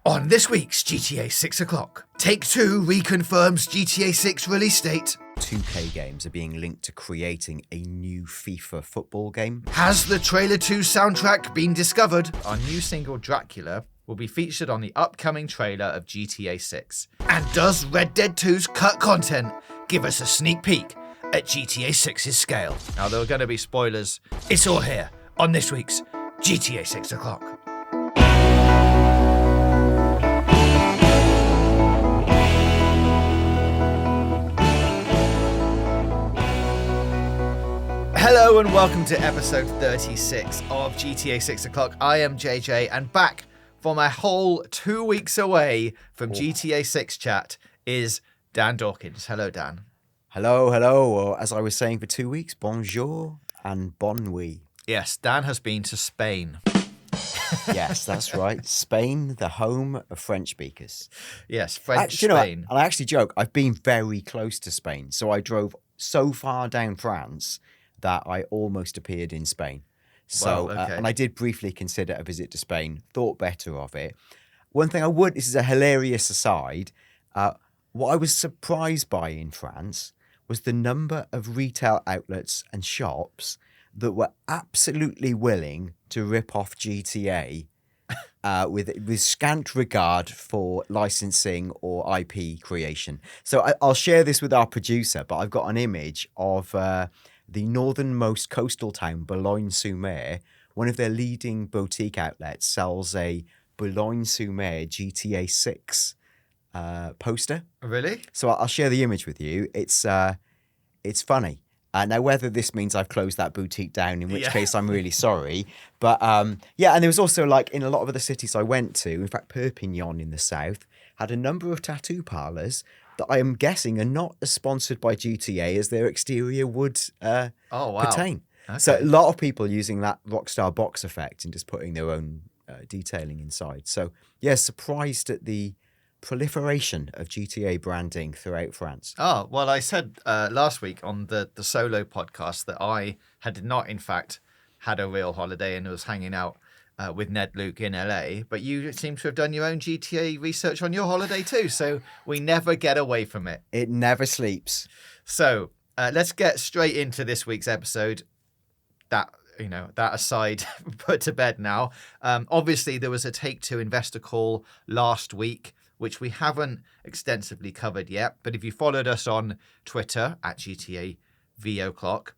On this week's GTA 6 o'clock, Take-Two reconfirms GTA 6 release date. 2K games are being linked to creating a new FIFA football game. Has the Trailer 2 soundtrack been discovered? Our new single, Dracula, will be featured on the upcoming trailer of GTA 6. And does Red Dead 2's cut content give us a sneak peek at GTA 6's scale? Now, there are going to be spoilers. It's all here on this week's GTA 6 o'clock. Hello and welcome to episode 36 of GTA 6 o'clock. I am JJ, and back from a whole 2 weeks away from GTA 6 chat is Dan Dawkins. Hello, Dan. Hello. Or as I was saying for 2 weeks, bonjour and bon nuit. Yes, Dan has been to Spain. Yes, that's right. Spain, the home of French speakers. Yes, French Spain. Spain. And I actually joke, I've been very close to Spain. So I drove so far down France that I almost appeared in Spain. So, Wow, okay. And I did briefly consider a visit to Spain, thought better of it. One thing this is a hilarious aside, what I was surprised by in France was the number of retail outlets and shops that were absolutely willing to rip off GTA with scant regard for licensing or IP creation. So I'll share this with our producer, but I've got an image of the northernmost coastal town, Boulogne-sur-Mer. One of their leading boutique outlets sells a Boulogne-sur-Mer GTA 6 poster. Really? So I'll share the image with you. It's funny. Now, whether this means I've closed that boutique down, in which case I'm really sorry. But and there was also, like, in a lot of other cities I went to, in fact, Perpignan in the south, had a number of tattoo parlours that I am guessing are not as sponsored by GTA as their exterior would pertain. Okay. So a lot of people using that Rockstar box effect and just putting their own detailing inside. So, surprised at the proliferation of GTA branding throughout France. Oh, well, I said last week on the solo podcast that I had not, in fact, had a real holiday and was hanging out with Ned Luke in LA, but you seem to have done your own GTA research on your holiday too, so we never get away from it. It never sleeps. So let's get straight into this week's episode. That aside, put to bed now. Obviously, there was a Take-Two investor call last week, which we haven't extensively covered yet, but if you followed us on Twitter at GTA VOclock,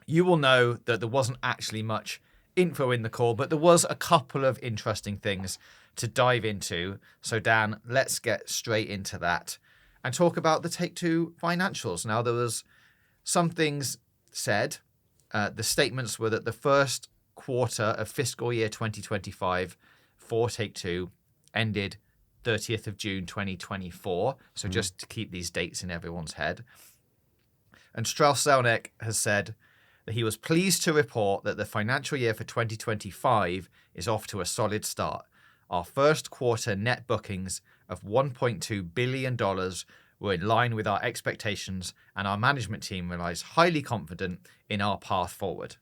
you will know that there wasn't actually much info in the call, but there was a couple of interesting things to dive into. So Dan, let's get straight into that and talk about the Take-Two financials. Now, there was some things said. The statements were that the first quarter of fiscal year 2025 for Take-Two ended 30th of June 2024. So just to keep these dates in everyone's head. And Strauss-Zelnick has said that he was pleased to report that the financial year for 2025 is off to a solid start. Our first quarter net bookings of $1.2 billion were in line with our expectations, and our management team relies highly confident in our path forward.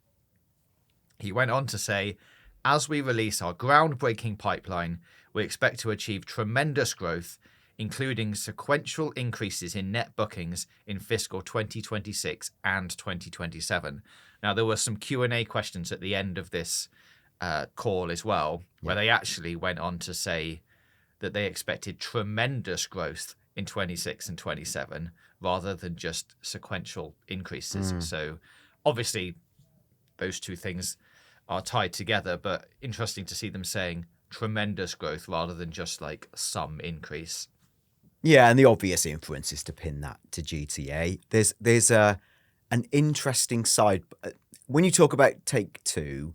He went on to say, as we release our groundbreaking pipeline, we expect to achieve tremendous growth, including sequential increases in net bookings in fiscal 2026 and 2027. Now, there were some Q&A questions at the end of this call as well, where they actually went on to say that they expected tremendous growth in 26 and 27 rather than just sequential increases. So obviously those two things are tied together, but interesting to see them saying tremendous growth rather than just like some increase. Yeah, and the obvious inference is to pin that to GTA. There's an interesting side when you talk about Take-Two.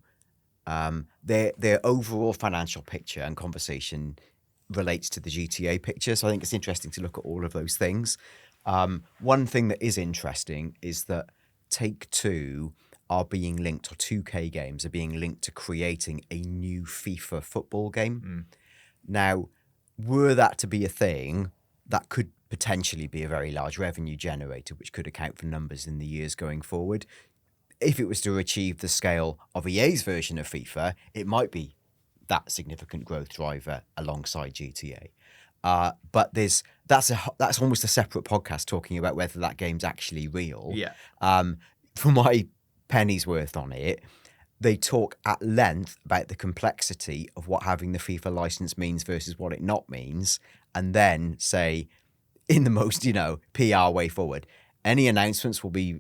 Their overall financial picture and conversation relates to the GTA picture, so I think it's interesting to look at all of those things. One thing that is interesting is that Take-Two are being linked, or 2K games are being linked to creating a new FIFA football game. Now, were that to be a thing, that could potentially be a very large revenue generator, which could account for numbers in the years going forward. If it was to achieve the scale of EA's version of FIFA, it might be that significant growth driver alongside GTA. But that's almost a separate podcast talking about whether that game's actually real. Yeah. For my penny's worth on it, they talk at length about the complexity of what having the FIFA license means versus what it not means, and then say, in the most, PR way forward, any announcements will be,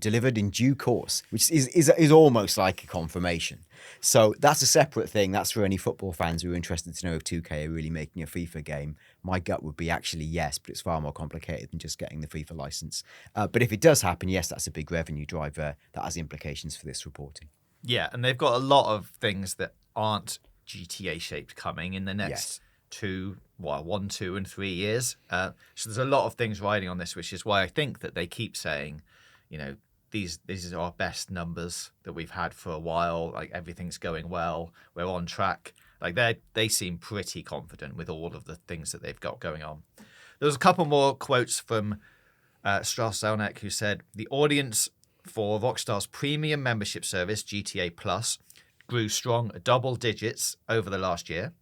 delivered in due course, which is almost like a confirmation. So that's a separate thing. That's for any football fans who are interested to know if 2K are really making a FIFA game. My gut would be actually yes, but it's far more complicated than just getting the FIFA license. But if it does happen, yes, that's a big revenue driver that has implications for this reporting. Yeah, and they've got a lot of things that aren't GTA shaped coming in the next 1, 2, and 3 years. So there's a lot of things riding on this, which is why I think that they keep saying, these are our best numbers that we've had for a while. Like, everything's going well. We're on track. Like, they seem pretty confident with all of the things that they've got going on. There's a couple more quotes from Strauss Zelnick, who said, the audience for Rockstar's premium membership service, GTA Plus, grew strong double digits over the last year.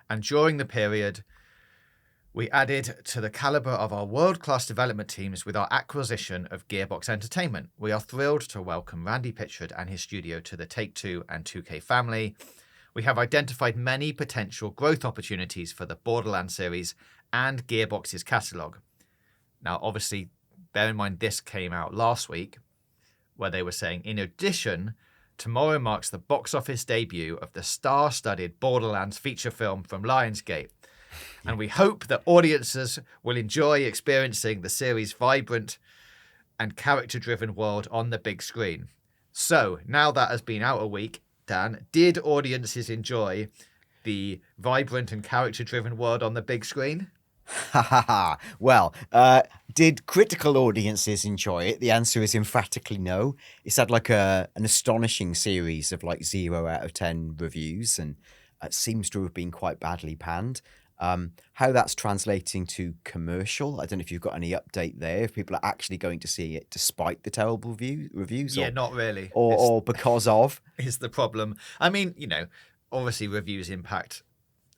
And during the period, we added to the caliber of our world-class development teams with our acquisition of Gearbox Entertainment. We are thrilled to welcome Randy Pitchford and his studio to the Take-Two and 2K family. We have identified many potential growth opportunities for the Borderlands series and Gearbox's catalogue. Now, obviously, bear in mind this came out last week, where they were saying, in addition, tomorrow marks the box office debut of the star-studded Borderlands feature film from Lionsgate. And we hope that audiences will enjoy experiencing the series' vibrant and character-driven world on the big screen. So, now that has been out a week, Dan, did audiences enjoy the vibrant and character-driven world on the big screen? Well, did critical audiences enjoy it? The answer is emphatically no. It's had like an astonishing series of like 0 out of 10 reviews, and it seems to have been quite badly panned. How that's translating to commercial, I don't know if you've got any update there, if people are actually going to see it despite the terrible reviews. Yeah, not really. Or because of. Is the problem. I mean, obviously reviews impact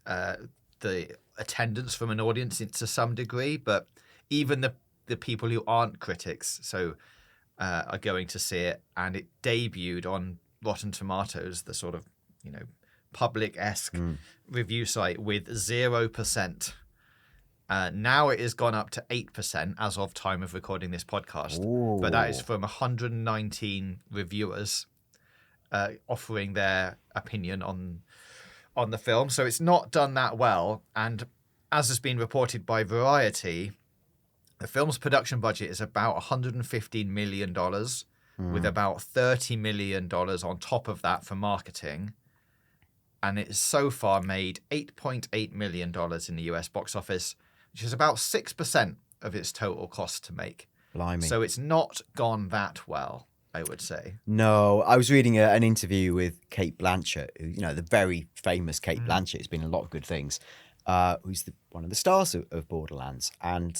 the attendance from an audience to some degree, but even the people who aren't critics are going to see it, and it debuted on Rotten Tomatoes, the sort of public-esque review site, with 0%. Now it has gone up to 8% as of time of recording this podcast. Ooh. But that is from 119 reviewers offering their opinion on the film. So it's not done that well. And as has been reported by Variety, the film's production budget is about $115 million, with about $30 million on top of that for marketing. And it's so far made $8.8 million in the US box office, which is about 6% of its total cost to make. Blimey. So it's not gone that well, I would say. No, I was reading an interview with Kate Blanchett, who, the very famous Kate Blanchett, who's been in a lot of good things, who's one of the stars of Borderlands. And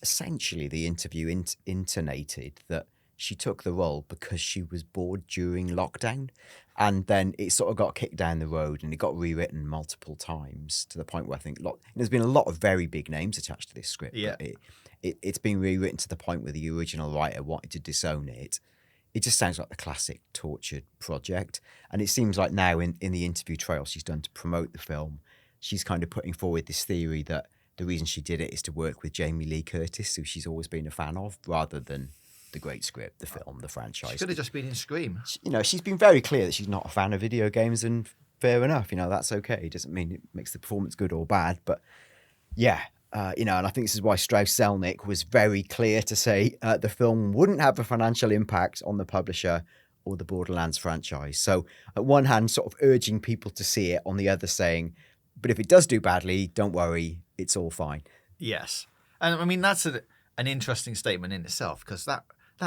essentially the interview intonated that she took the role because she was bored during lockdown. And then it sort of got kicked down the road and it got rewritten multiple times to the point where I think there's been a lot of very big names attached to this script. Yeah. But it's been rewritten to the point where the original writer wanted to disown it. It just sounds like the classic tortured project. And it seems like now in the interview trail she's done to promote the film, she's kind of putting forward this theory that the reason she did it is to work with Jamie Lee Curtis, who she's always been a fan of, rather than the great script, the film, the franchise. She could have just been in Scream. She's been very clear that she's not a fan of video games, and fair enough. That's okay. It doesn't mean it makes the performance good or bad, but yeah. And I think this is why Strauss Zelnick was very clear to say the film wouldn't have a financial impact on the publisher or the Borderlands franchise. So at one hand, sort of urging people to see it, on the other saying, but if it does do badly, don't worry, it's all fine. Yes. And I mean, that's an interesting statement in itself, because that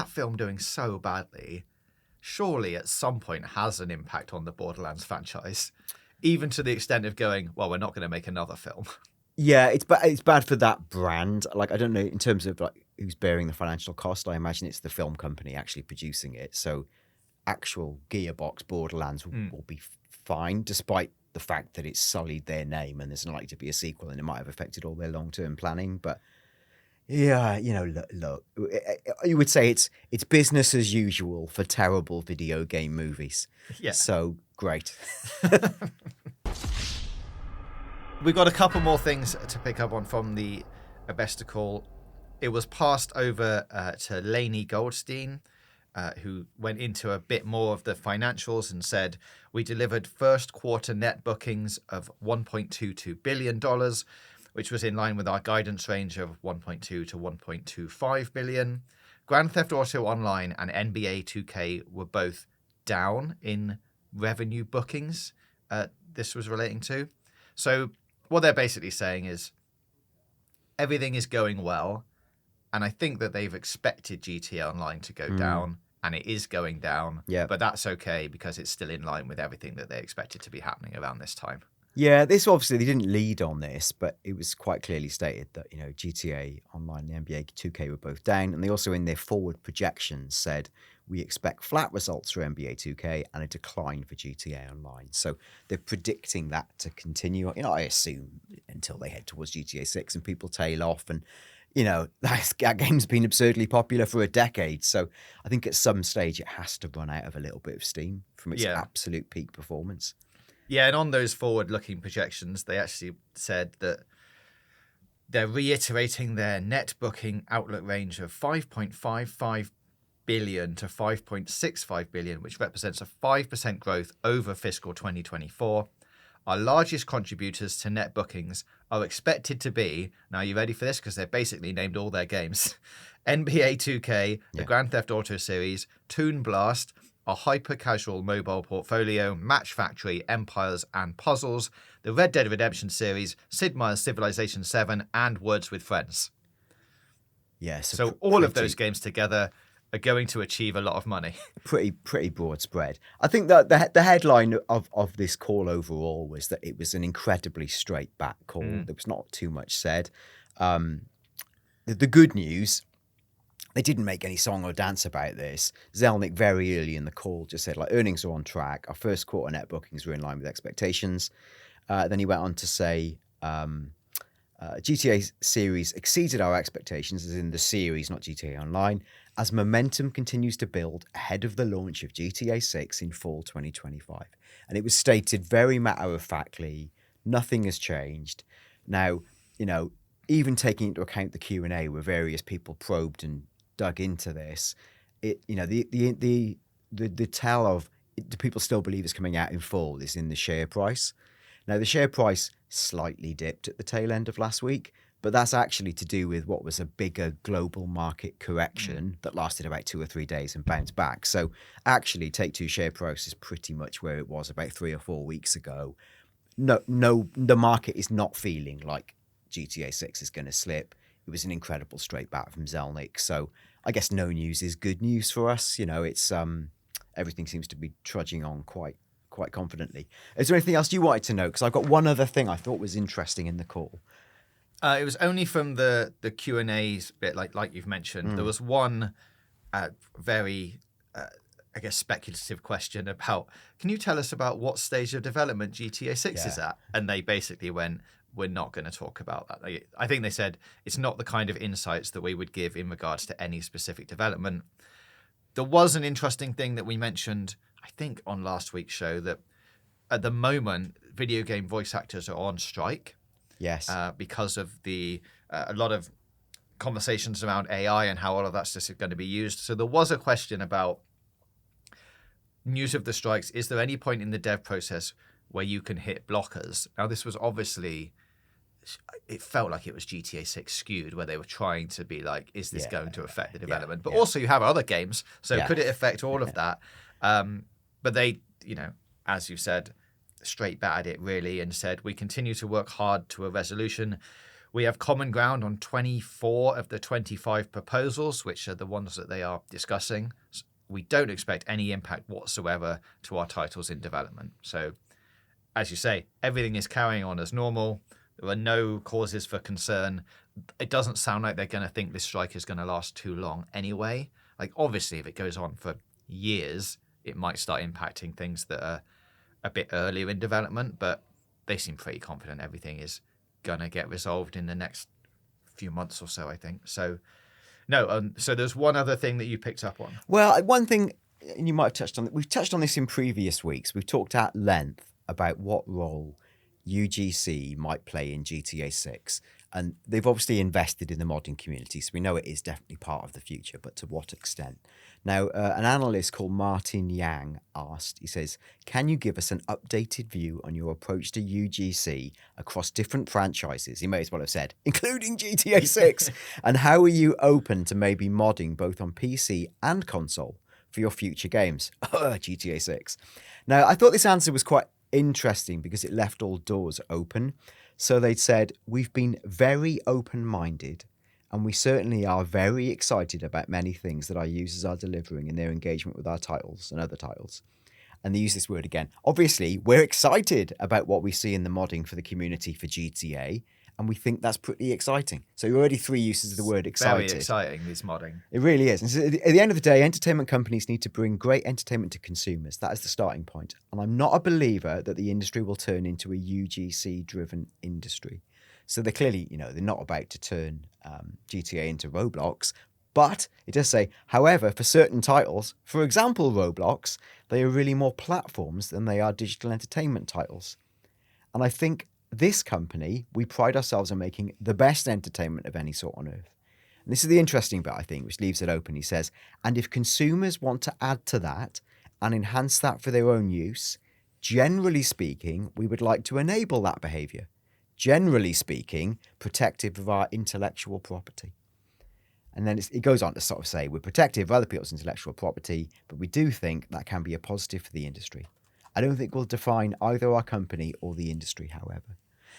film doing so badly surely at some point has an impact on the Borderlands franchise, even to the extent of going, well, we're not going to make another film. Yeah, it's bad for that brand. Like, I don't know, in terms of like who's bearing the financial cost, I imagine it's the film company actually producing it. So actual Gearbox Borderlands will be fine, despite the fact that it's sullied their name and there's not likely to be a sequel and it might have affected all their long-term planning. But yeah, look, you would say it's business as usual for terrible video game movies. Yeah. So great. We've got a couple more things to pick up on from the investor call. It was passed over to Lainey Goldstein, who went into a bit more of the financials and said, we delivered first quarter net bookings of $1.22 billion, which was in line with our guidance range of 1.2 to 1.25 billion. Grand Theft Auto Online and NBA 2K were both down in revenue bookings. This was relating to. So what they're basically saying is everything is going well. And I think that they've expected GTA Online to go down, and it is going down. Yeah. But that's okay because it's still in line with everything that they expected to be happening around this time. Yeah, this obviously they didn't lead on this, but it was quite clearly stated that GTA Online and the NBA 2K were both down, and they also in their forward projections said we expect flat results for NBA 2K and a decline for GTA Online. So they're predicting that to continue. I assume until they head towards GTA 6 and people tail off, and that game's been absurdly popular for a decade. So I think at some stage it has to run out of a little bit of steam from its absolute peak performance. Yeah, and on those forward-looking projections, they actually said that they're reiterating their net booking outlook range of 5.55 billion to 5.65 billion, which represents a 5% growth over fiscal 2024. Our largest contributors to net bookings are expected to be, now you ready for this? Because they've basically named all their games, NBA 2K, the Grand Theft Auto series, Toon Blast, a hyper-casual mobile portfolio, Match Factory, Empires and Puzzles, the Red Dead Redemption series, Sid Meier's Civilization 7, and Words with Friends. Yes. So all of those games together are going to achieve a lot of money. Pretty broad spread. I think that the headline of this call overall was that it was an incredibly straight back call. There was not too much said. The good news, they didn't make any song or dance about this. Zelnick very early in the call just said, earnings are on track. Our first quarter net bookings were in line with expectations. Then he went on to say, GTA series exceeded our expectations, as in the series, not GTA Online, as momentum continues to build ahead of the launch of GTA 6 in fall 2025. And it was stated very matter-of-factly, nothing has changed. Now, even taking into account the Q&A where various people probed and dug into this, the tell of do people still believe it's coming out in fall is in the share price. Now, the share price slightly dipped at the tail end of last week, but that's actually to do with what was a bigger global market correction that lasted about 2 or 3 days and bounced back. So actually, Take-Two share price is pretty much where it was about 3 or 4 weeks ago. No, the market is not feeling like GTA 6 is going to slip. It was an incredible straight bat from Zelnick. So I guess no news is good news for us. It's everything seems to be trudging on quite confidently. Is there anything else you wanted to know? Because I've got one other thing I thought was interesting in the call. It was only from the Q&A's bit, like you've mentioned. There was one very, I guess, speculative question about, can you tell us about what stage of development GTA 6 is at? And they basically went, we're not going to talk about that. I think they said it's not the kind of insights that we would give in regards to any specific development. There was an interesting thing that we mentioned, I think, on last week's show, that at the moment, video game voice actors are on strike. Yes. Because of a lot of conversations around AI and how all of that's just going to be used. So there was a question about news of the strikes. Is there any point in the dev process where you can hit blockers? Now, this was obviously, it felt like it was GTA 6 skewed, where they were trying to be like, is this going to affect the development? But also you have other games, so could it affect all of that? But they, as you said, straight batted it really and said, we continue to work hard to a resolution. We have common ground on 24 of the 25 proposals, which are the ones that they are discussing. We don't expect any impact whatsoever to our titles in development. So, as you say, everything is carrying on as normal. There are no causes for concern. It doesn't sound like they're going to think this strike is going to last too long anyway. Obviously, if it goes on for years, it might start impacting things that are a bit earlier in development, but they seem pretty confident everything is going to get resolved in the next few months or so, I think. So, no, so there's one other thing that you picked up on. Well, one thing, and you might have touched on it, we've touched on this in previous weeks. We've talked at length about what role UGC might play in GTA 6. And they've obviously invested in the modding community, so we know it is definitely part of the future, but to what extent? Now, an analyst called Martin Yang asked, he says, can you give us an updated view on your approach to UGC across different franchises? He may as well have said, including GTA 6. And how are you open to maybe modding both on PC and console for your future games? GTA 6. Now, I thought this answer was quite interesting because it left all doors open. So they'd said, we've been very open-minded and we certainly are very excited about many things that our users are delivering in their engagement with our titles and other titles. And they use this word again. Obviously, we're excited about what we see in the modding for the community for GTA, and we think that's pretty exciting. So already 3 uses of the word excited. Very exciting, this modding. It really is. And so at the end of the day, entertainment companies need to bring great entertainment to consumers. That is the starting point. And I'm not a believer that the industry will turn into a UGC-driven industry. So they're clearly, they're not about to turn GTA into Roblox. But it does say, however, for certain titles, for example, Roblox, they are really more platforms than they are digital entertainment titles. And I think this company, we pride ourselves on making the best entertainment of any sort on earth. And this is the interesting bit, I think, which leaves it open. He says, and if consumers want to add to that and enhance that for their own use, generally speaking, we would like to enable that behavior. Generally speaking, protective of our intellectual property. And then it goes on to sort of say, we're protective of other people's intellectual property, but we do think that can be a positive for the industry. I don't think we'll define either our company or the industry, however.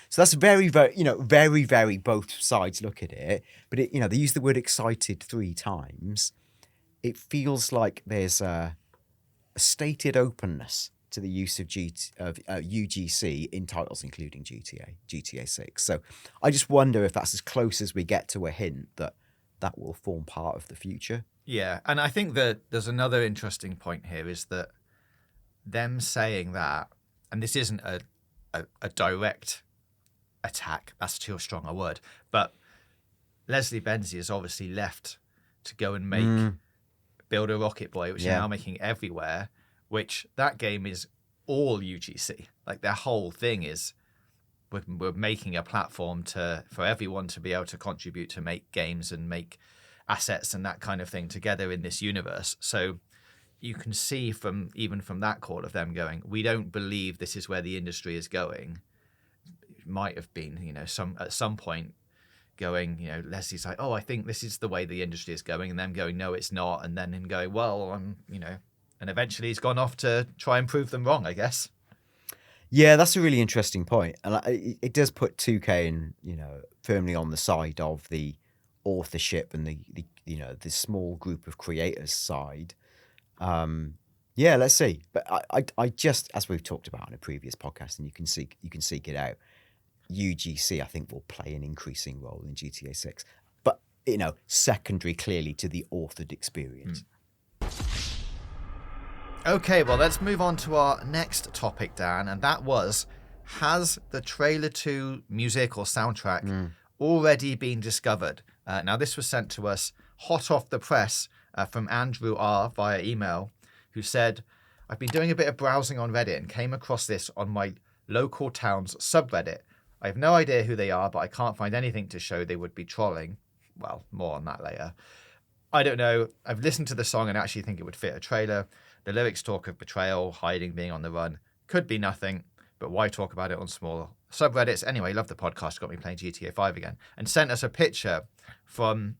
So that's very, very, very both sides look at it. But they use the word excited 3 times. It feels like there's a stated openness to the use of UGC in titles, including GTA 6. So I just wonder if that's as close as we get to a hint that will form part of the future. Yeah, and I think that there's another interesting point here is that them saying that, and this isn't a direct attack, that's too strong a word, but Leslie Benzie is obviously left to go and build a Rocket Boy, which is now making everywhere, which that game is all UGC. Like their whole thing is we're making a platform for everyone to be able to contribute to make games and make assets and that kind of thing together in this universe. So you can see even from that call of them going, we don't believe this is where the industry is going. It might have been, at some point going, Leslie's like, oh, I think this is the way the industry is going, and them going, no, it's not, and then him going, well, and eventually he's gone off to try and prove them wrong, I guess. Yeah, that's a really interesting point, and it does put 2K in, firmly on the side of the authorship and the small group of creators side. Let's see. But I just, as we've talked about in a previous podcast, and you can seek it out, UGC I think will play an increasing role in GTA 6, but secondary clearly to the authored experience. Okay, well, let's move on to our next topic, Dan, and that was, has the trailer 2 music or soundtrack already been discovered? Now, this was sent to us hot off the press from Andrew R. via email, who said, I've been doing a bit of browsing on Reddit and came across this on my local town's subreddit. I have no idea who they are, but I can't find anything to show they would be trolling. Well, more on that later. I don't know. I've listened to the song and actually think it would fit a trailer. The lyrics talk of betrayal, hiding, being on the run. Could be nothing, but why talk about it on small subreddits? Anyway, love the podcast. Got me playing GTA 5 again. And sent us a picture from...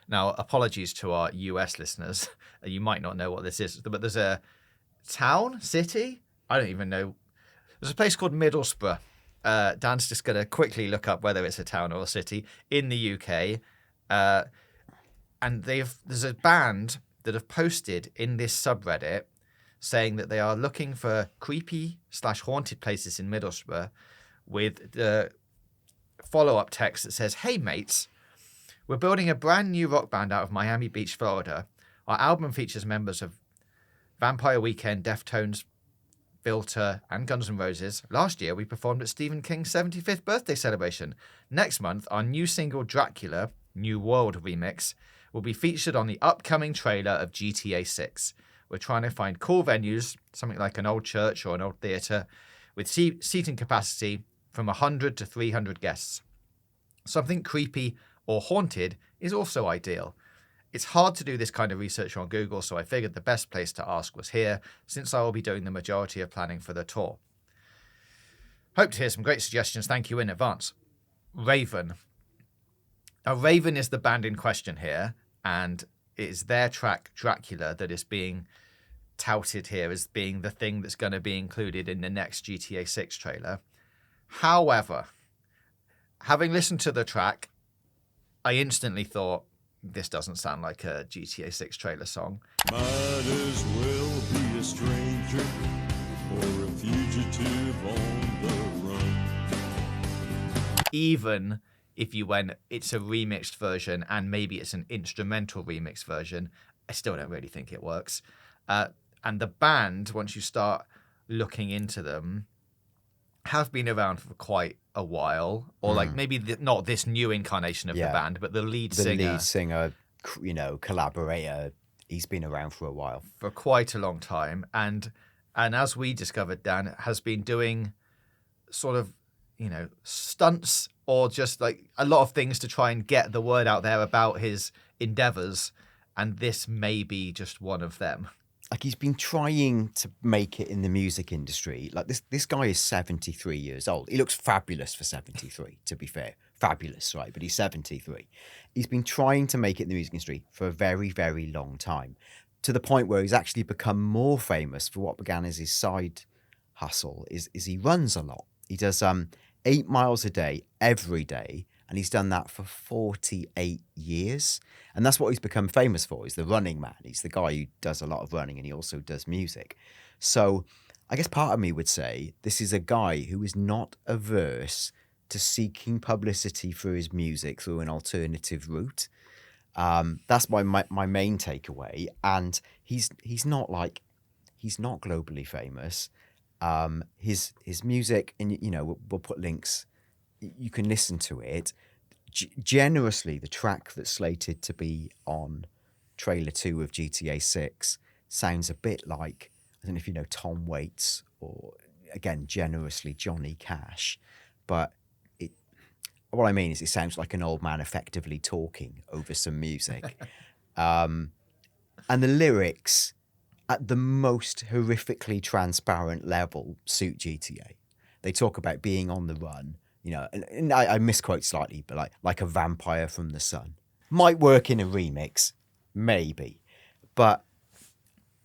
Now, apologies to our US listeners. You might not know what this is, but there's a town, city? I don't even know. There's a place called Middlesbrough. Dan's just going to quickly look up whether it's a town or a city in the UK. And there's a band that have posted in this subreddit saying that they are looking for creepy/haunted places in Middlesbrough with the follow-up text that says, hey mates, we're building a brand new rock band out of Miami Beach, Florida. Our album features members of Vampire Weekend, Deftones, Filter, and Guns N' Roses. Last year, we performed at Stephen King's 75th birthday celebration. Next month, our new single Dracula, New World remix, will be featured on the upcoming trailer of GTA 6. We're trying to find cool venues, something like an old church or an old theatre, with seating capacity from 100 to 300 guests. Something creepy or haunted is also ideal. It's hard to do this kind of research on Google, so I figured the best place to ask was here, since I will be doing the majority of planning for the tour. Hope to hear some great suggestions. Thank you in advance. Raven. Now, Raven is the band in question here, and it is their track Dracula that is being touted here as being the thing that's going to be included in the next GTA 6 trailer. However, having listened to the track, I instantly thought, this doesn't sound like a GTA 6 trailer song. Might as well be a stranger or a fugitive on the run. Even if you went, it's a remixed version and maybe it's an instrumental remix version, I still don't really think it works. And the band, once you start looking into them, have been around for quite a while, or like maybe not this new incarnation of the band, but the lead singer, collaborator, he's been around for a while, for quite a long time, and as we discovered, Dan has been doing sort of stunts or just like a lot of things to try and get the word out there about his endeavors, and this may be just one of them. Like, he's been trying to make it in the music industry. Like, this guy is 73 years old. He looks fabulous for 73, to be fair. Fabulous, right? But he's 73. He's been trying to make it in the music industry for a very, very long time, to the point where he's actually become more famous for what began as his side hustle, is he runs a lot. He does 8 miles a day, every day, and he's done that for 48 years. And that's what he's become famous for, is the running man. He's the guy who does a lot of running, and he also does music. So I guess part of me would say this is a guy who is not averse to seeking publicity for his music through an alternative route. That's my main takeaway. And he's not globally famous. His music, and we'll put links. You can listen to it. Generously, the track that's slated to be on trailer 2 of GTA 6 sounds a bit like, I don't know if you know Tom Waits, or again, generously, Johnny Cash. But what I mean is it sounds like an old man effectively talking over some music. And the lyrics, at the most horrifically transparent level, suit GTA. They talk about being on the run. And I misquote slightly, but like a vampire from the sun. Might work in a remix, maybe. But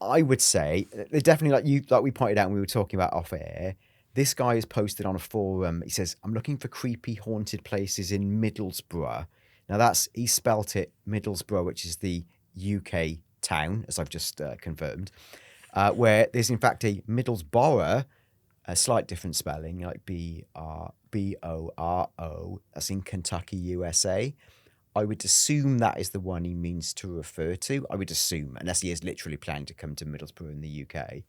I would say, they're definitely, like we pointed out when we were talking about off air, this guy has posted on a forum, he says, I'm looking for creepy haunted places in Middlesbrough. Now he spelt it Middlesbrough, which is the UK town, as I've just confirmed, where there's in fact a Middlesbrough, a slight different spelling, like Boro, that's in Kentucky, USA. I would assume that is the one he means to refer to. I would assume, unless he is literally planning to come to Middlesbrough in the UK.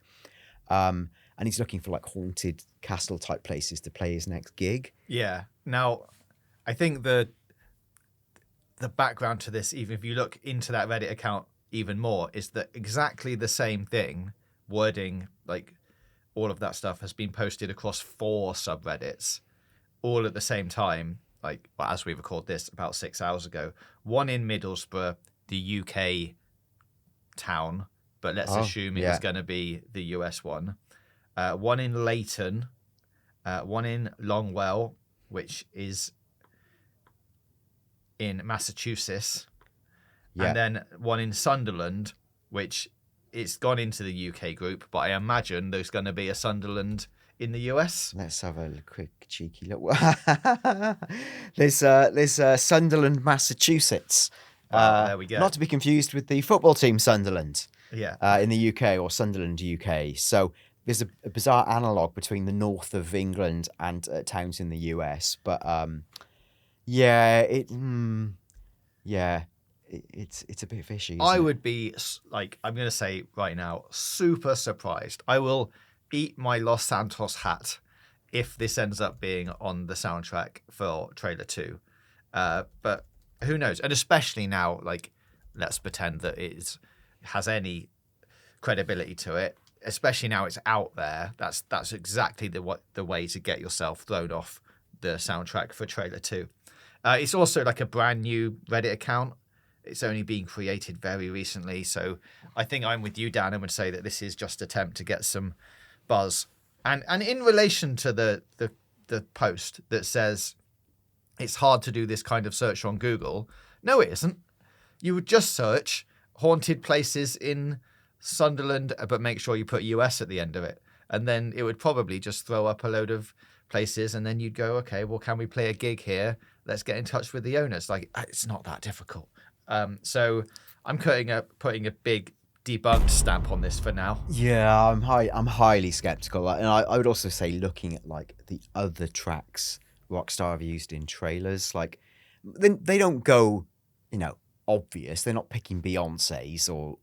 And he's looking for like haunted castle type places to play his next gig. Yeah. Now, I think the background to this, even if you look into that Reddit account even more, is that exactly the same thing, wording, like all of that stuff has been posted across 4 subreddits, all at the same time, like as we record this about 6 hours ago. One in Middlesbrough, the UK town, but let's assume it is going to be the US one. One in Leighton, one in Longwell, which is in Massachusetts, and then one in Sunderland, which it's gone into the UK group, but I imagine there's going to be a Sunderland in the US. Let's have a quick cheeky look. There's Sunderland, Massachusetts. There we go. Not to be confused with the football team Sunderland. Yeah. In the UK, or Sunderland, UK. So there's a bizarre analogue between the north of England and towns in the US. But it's a bit fishy. I would be, like, I'm going to say right now, super surprised. I will eat my Los Santos hat if this ends up being on the soundtrack for trailer 2. But who knows? And especially now, like, let's pretend that it has any credibility to it. Especially now it's out there. That's exactly the way to get yourself thrown off the soundtrack for trailer 2. It's also like a brand new Reddit account. It's only been created very recently, so I think I'm with you, Dan, and would say that this is just an attempt to get some buzz. And in relation to the post that says it's hard to do this kind of search on Google, no, it isn't. You would just search haunted places in Sunderland, but make sure you put US at the end of it, and then it would probably just throw up a load of places, and then you'd go, okay, well, can we play a gig here? Let's get in touch with the owners. Like, it's not that difficult. So I'm putting a big debunked stamp on this for now. Yeah, I'm highly skeptical, and I would also say, looking at like the other tracks Rockstar have used in trailers, like they don't go, obvious. They're not picking Beyonce's or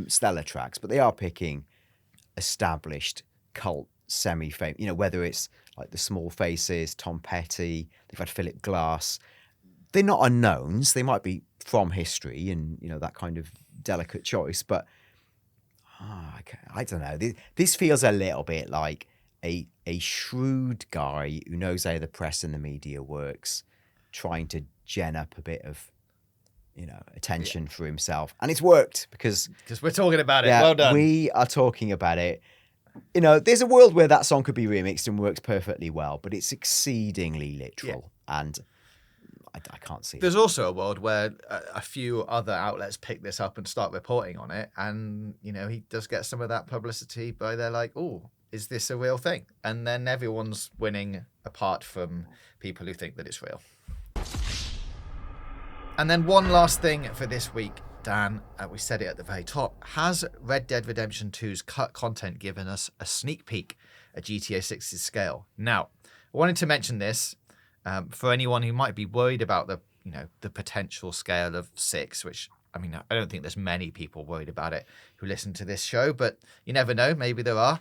stellar tracks, but they are picking established cult semi-fame. Whether it's like the Small Faces, Tom Petty, they've had Philip Glass. They're not unknowns. They might be from history and that kind of delicate choice, but I don't know. This feels a little bit like a shrewd guy who knows how the press and the media works, trying to gen up a bit of attention for himself, and it's worked because we're talking about it. Well done. We are talking about it. There's a world where that song could be remixed and works perfectly well, but it's exceedingly literal, and I can't see There's it. also a world where a few other outlets pick this up and start reporting on it, and he does get some of that publicity, but they're like, oh, is this a real thing? And then everyone's winning, apart from people who think that it's real. And then one last thing for this week, Dan, we said it at the very top. Has Red Dead Redemption 2's cut content given us a sneak peek at GTA 6's scale? Now, I wanted to mention this for anyone who might be worried about the potential scale of 6, which, I don't think there's many people worried about it who listen to this show, but you never know, maybe there are.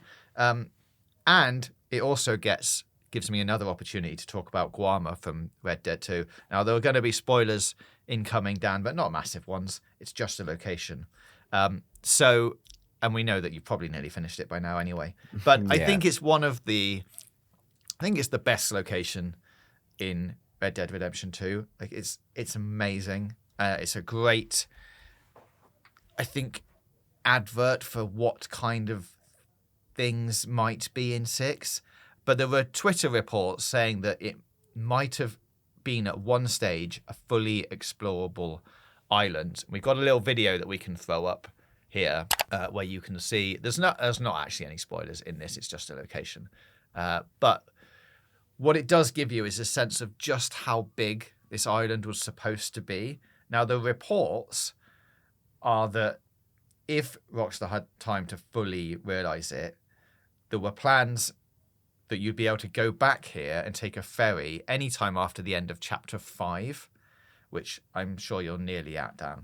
And it also gives me another opportunity to talk about Guarma from Red Dead 2. Now, there are going to be spoilers incoming, Dan, but not massive ones. It's just a location. And we know that you've probably nearly finished it by now anyway. But I think it's the best location in Red Dead Redemption 2. Like, it's amazing. It's a great, I think, advert for what kind of things might be in 6. But there were Twitter reports saying that it might have been at one stage a fully explorable island. We've got a little video that we can throw up here where you can see there's not actually any spoilers in this. It's just a location. But what it does give you is a sense of just how big this island was supposed to be. Now, the reports are that if Rockstar had time to fully realize it, there were plans that you'd be able to go back here and take a ferry anytime after the end of Chapter 5, which I'm sure you're nearly at, Dan.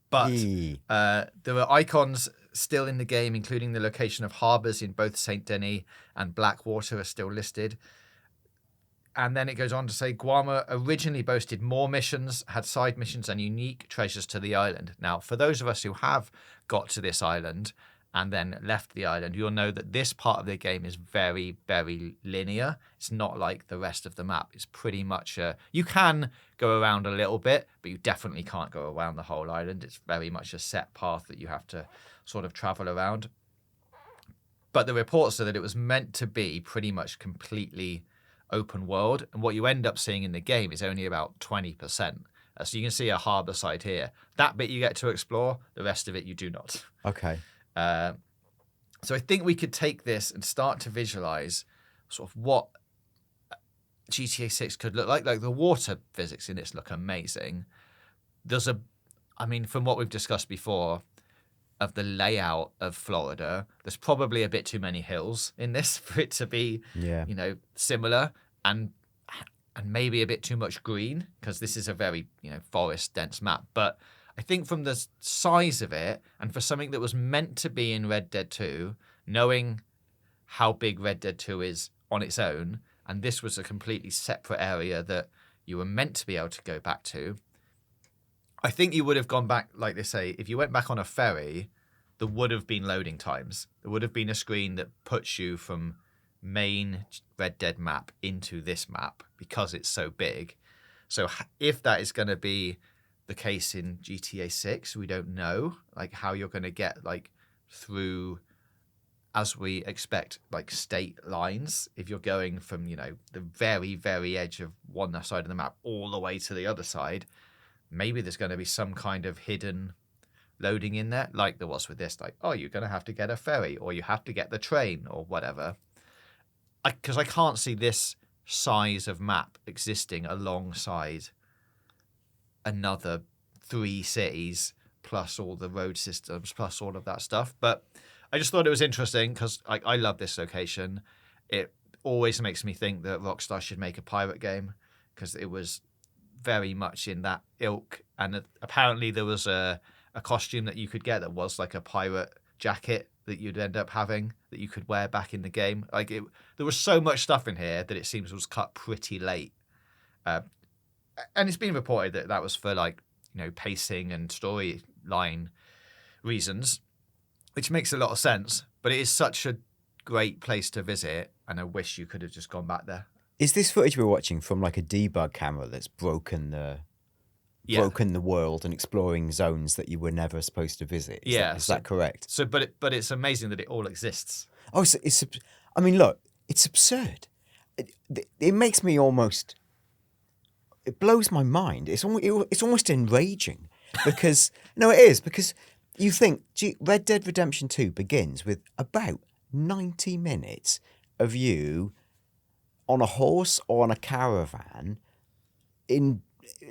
But there are icons still in the game, including the location of harbours in both St. Denis and Blackwater are still listed. And then it goes on to say Guarma originally boasted more missions, had side missions and unique treasures to the island. Now, for those of us who have got to this island and then left the island, you'll know that this part of the game is very, very linear. It's not like the rest of the map. It's pretty much you can go around a little bit, but you definitely can't go around the whole island. It's very much a set path that you have to sort of travel around. But the reports are that it was meant to be pretty much completely open world, and what you end up seeing in the game is only about 20%. So you can see a harbour side here. That bit you get to explore, the rest of it you do not. Okay. So I think we could take this and start to visualize sort of what GTA 6 could look like. Like, the water physics in this look amazing. From what we've discussed before of the layout of Florida, there's probably a bit too many hills in this for it to be, similar, and maybe a bit too much green, because this is a very, forest dense map. But I think from the size of it, and for something that was meant to be in Red Dead 2, knowing how big Red Dead 2 is on its own, and this was a completely separate area that you were meant to be able to go back to, I think you would have gone back, like they say, if you went back on a ferry, there would have been loading times. There would have been a screen that puts you from main Red Dead map into this map because it's so big. So if that is going to be the case in GTA 6, we don't know like how you're going to get like through, as we expect, like state lines. If you're going from, you know, the very, very edge of one side of the map all the way to the other side, maybe there's going to be some kind of hidden loading in there, like there was with this, like, oh, you're going to have to get a ferry or you have to get the train or whatever. Because I can't see this size of map existing alongside another 3 cities plus all the road systems plus all of that stuff. But I just thought it was interesting because I love this location. It always makes me think that Rockstar should make a pirate game because it was very much in that ilk. And apparently there was a costume that you could get that was like a pirate jacket that you'd end up having that you could wear back in the game. Like there was so much stuff in here that it seems was cut pretty late. And it's been reported that that was for like, you know, pacing and storyline reasons, which makes a lot of sense. But it is such a great place to visit, and I wish you could have just gone back there. Is this footage we're watching from like a debug camera that's broken the world and exploring zones that you were never supposed to visit? Is that correct? So, but it's amazing that it all exists. Oh, it's I mean, look, it's absurd. It makes me almost. It blows my mind. It's almost enraging because no, it is because you think Red Dead Redemption 2 begins with about 90 minutes of you on a horse or on a caravan in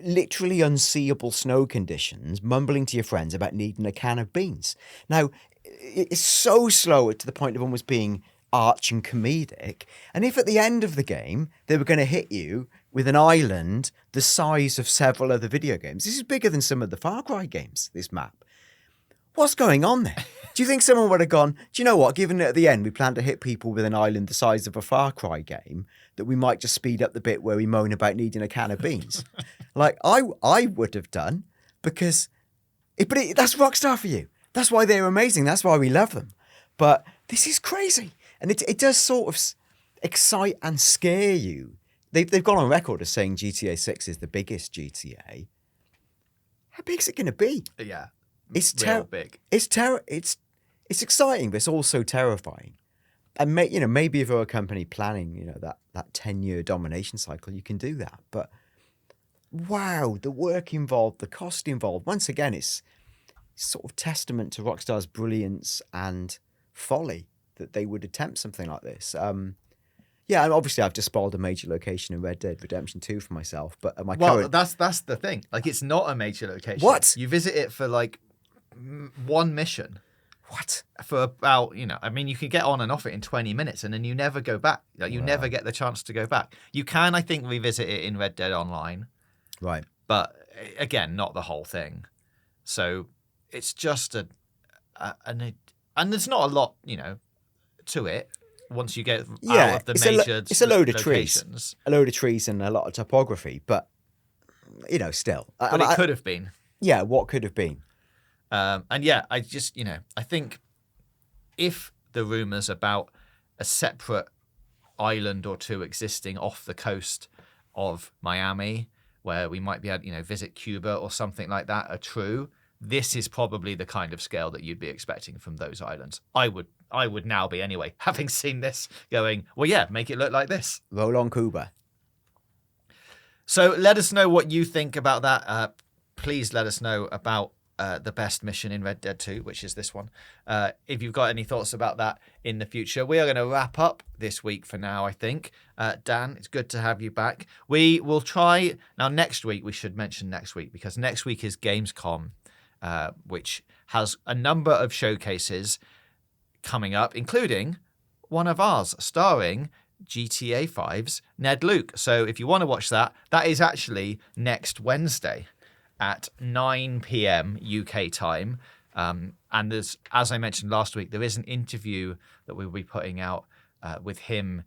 literally unseeable snow conditions, mumbling to your friends about needing a can of beans. Now, it's so slow to the point of almost being arch and comedic. And if at the end of the game, they were going to hit you with an island the size of several other video games, this is bigger than some of the Far Cry games, this map. What's going on there? Do you think someone would have gone, do you know what, given that at the end we plan to hit people with an island the size of a Far Cry game, that we might just speed up the bit where we moan about needing a can of beans? Like, I would have done, because... that's Rockstar for you. That's why they're amazing. That's why we love them. But this is crazy. And it does sort of excite and scare you. They've gone on record as saying GTA 6 is the biggest GTA. How big is it going to be? Yeah. It's real big. It's exciting, but it's also terrifying. And maybe if you're a company planning, that 10-year domination cycle, you can do that. But wow, the work involved, the cost involved. Once again, it's sort of testament to Rockstar's brilliance and folly that they would attempt something like this. Yeah, and obviously I've just spoiled a major location in Red Dead Redemption 2 for myself. But that's the thing. Like, it's not a major location. What? You visit it for like one mission. What? For about, I mean, you can get on and off it in 20 minutes and then you never go back. Like, you never get the chance to go back. You can, I think, revisit it in Red Dead Online. Right. But again, not the whole thing. So it's just and there's not a lot, to it once you get out of the major it's a load of locations. Trees. A load of trees and a lot of topography. But, still. But it could have been. Yeah, what could have been? And yeah, I just, I think if the rumours about a separate island or two existing off the coast of Miami, where we might be able to, visit Cuba or something like that, are true, this is probably the kind of scale that you'd be expecting from those islands. I would now be anyway, having seen this, going, well, yeah, make it look like this. Roll on Cuba. So let us know what you think about that. Please let us know about the best mission in Red Dead 2, which is this one. If you've got any thoughts about that in the future. We are going to wrap up this week for now, I think. Dan, it's good to have you back. We will try... Now, next week, we should mention next week, because next week is Gamescom, which has a number of showcases coming up, including one of ours, starring GTA 5's Ned Luke. So if you want to watch that, that is actually next Wednesday at 9 p.m. UK time. And there's, as I mentioned last week, there is an interview that we'll be putting out with him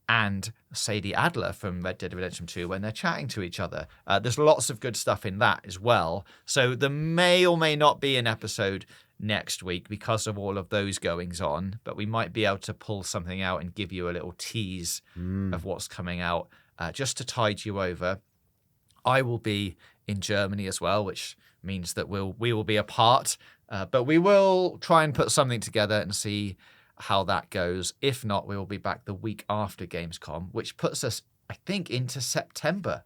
and Sadie Adler from Red Dead Redemption 2 when they're chatting to each other. There's lots of good stuff in that as well. So there may or may not be an episode next week because of all of those goings on, but we might be able to pull something out and give you a little tease of what's coming out just to tide you over. I will be in Germany as well, which means that we will be apart, but we will try and put something together and see how that goes. If not, we will be back the week after Gamescom, which puts us, I think, into September.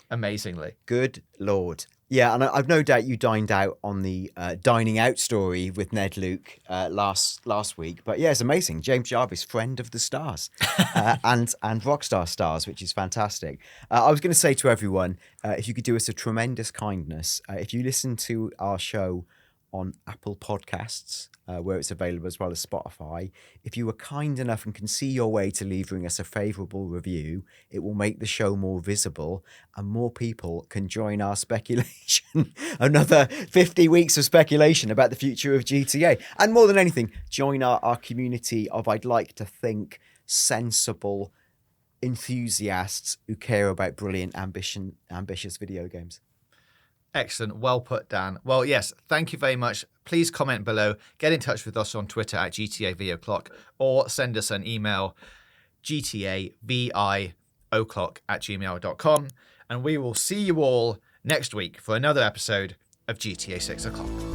Amazingly. Good Lord. Yeah, and I've no doubt you dined out on the dining out story with Ned Luke last week. But yeah, it's amazing. James Jarvis, friend of the stars and Rockstar stars, which is fantastic. I was going to say to everyone, if you could do us a tremendous kindness, if you listen to our show on Apple Podcasts, where it's available, as well as Spotify. If you were kind enough and can see your way to leaving us a favourable review, it will make the show more visible and more people can join our speculation. Another 50 weeks of speculation about the future of GTA. And more than anything, join our community of, I'd like to think, sensible enthusiasts who care about brilliant, ambitious video games. Excellent. Well put, Dan. Well, yes, thank you very much. Please comment below. Get in touch with us on Twitter at GTAVOclock or send us an email, gtavio'clock@gmail.com. And we will see you all next week for another episode of GTA 6 O'Clock.